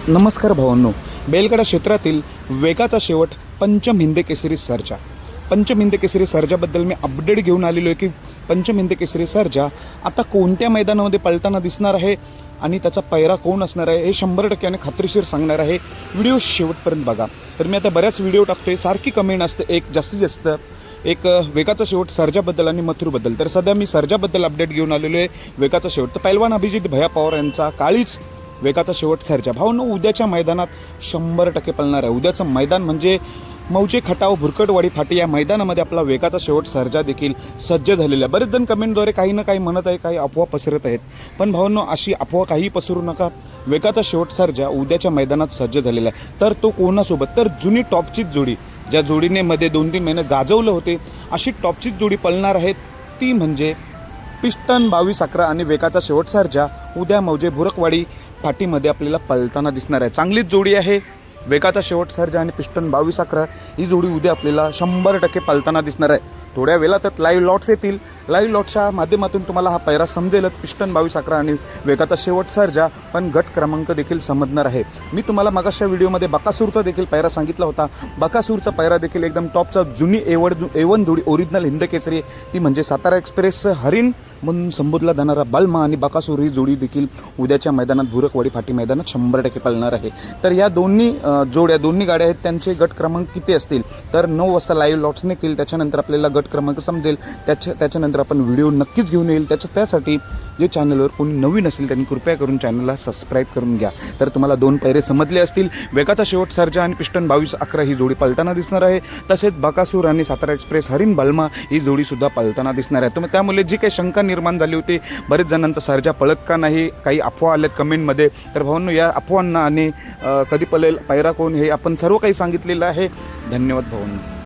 नमस्कार भावांनो, बैलगाडा क्षेत्रातील वेगाचा शेवट पंचम हिंद केसरी सर्जा. पंचम हिंद केसरी सर्जाबद्दल मी अपडेट घेऊन आलेलो आहे की पंचम हिंद केसरी सर्जा आता कोणत्या मैदानामध्ये पळताना दिसणार आहे आणि त्याचा पैरा कोण असणार आहे हे 100% खात्रीशीर सांगणार आहे. व्हिडिओ शेवटपर्यंत बघा. तर मी आता बऱ्याच व्हिडिओ टाकतोय, सारखी कमेंट असते एक जास्तीत जास्त एक वेगाचा शेवट सर्जाबद्दल आणि मथुरबद्दल. तर सध्या मी सर्जाबद्दल अपडेट घेऊन आलेलो आहे. वेगाचा शेवट तर पैलवान अभिजित भैया पवार यांचा काळीच वेगाचा शेवट सर्जा. भावनो उद्याच्या मैदानात 100% पळणार आहे. उद्याचं मैदान म्हणजे मौजे खटाव भुरकटवाडी फाटी या मैदानामध्ये आपला वेगाचा शेवट सर्जा देखील सज्ज झालेला आहे. बरेच जण कमेंटद्वारे काही ना काही म्हणत आहे, काही अफवा पसरत आहेत. पण भावनो अशी अफवा काही पसरू नका. वेगाचा शेवट सर्जा उद्याच्या मैदानात सज्ज झालेला आहे. तर तो कोणासोबत? तर जुनी टॉपचीच जोडी, ज्या जोडीने मध्ये 2-3 महिने गाजवलं होते, अशी टॉपचीच जोडी पळणार आहे. ती म्हणजे पिस्टन 2211 आणि वेगाचा शेवट सर्जा उद्या मौजे भुरकवाडी फाटीमध्ये आपल्याला पळताना दिसणार आहे. चांगलीच जोडी आहे. वेगाचा शेवट सर्जा आणि पिस्टन 2211 ही जोडी उद्या आपल्याला 100% पळताना दिसणार आहे. थोड्या वेळातच लाईव्ह लॉट्स येतील. लाईव्ह लॉट्सच्या माध्यमातून तुम्हाला हा पैरा समजेलच. पिस्टन 2211 आणि वेगाचा शेवट सर्जा, पण गट क्रमांक देखील समजणार आहे. मी तुम्हाला मागासच्या व्हिडिओमध्ये बकासूरचा देखील पैरा सांगितला होता. बकासूरचा पैरा देखील एकदम टॉपचा जुनी A1 जोडी ओरिजिनल हिंद केसरी, ती म्हणजे सातारा एक्सप्रेस हरिण म्हणून संबोधला जाणारा बालमा आणि बकासूर ही जोडी देखील उद्याच्या मैदानात भुरकवाडी फाटी मैदानात 100% पळणार आहे. तर या दोन्ही दोन्ही गाड्या आहेत, त्यांचे गट क्रमांक किती असतील तर 9 वाजता लाईव्ह लॉट्स निघतील. त्याच्यानंतर आपल्याला गट क्रमांक समजेल. त्याच्यानंतर आपण व्हिडिओ नक्कीच घेऊन येईल. त्यासाठी जे चॅनलवर कोणी नवीन असेल त्यांनी कृपया करून चॅनलला सबस्क्राईब करून घ्या. तर तुम्हाला 2 पैरे समजले असतील. वेगाचा शेवट सर्जा आणि पिस्टन 2211 ही जोडी पळताना दिसणार आहे. तसेच बकासूर आणि सातारा एक्सप्रेस हरिण बालमा ही जोडीसुद्धा पळताना दिसणार आहे. तर त्यामुळे जी काही शंका निर्माण झाली होती, बरेच जणांचा सर्जा पळत का नाही, काही अफवा आल्यात कमेंटमध्ये. तर भावांनो, या अफवांना आणि कधी पळेल, पैरा कोण, हे आपण सर्व काही सांगितलेलं आहे. धन्यवाद भावांनो.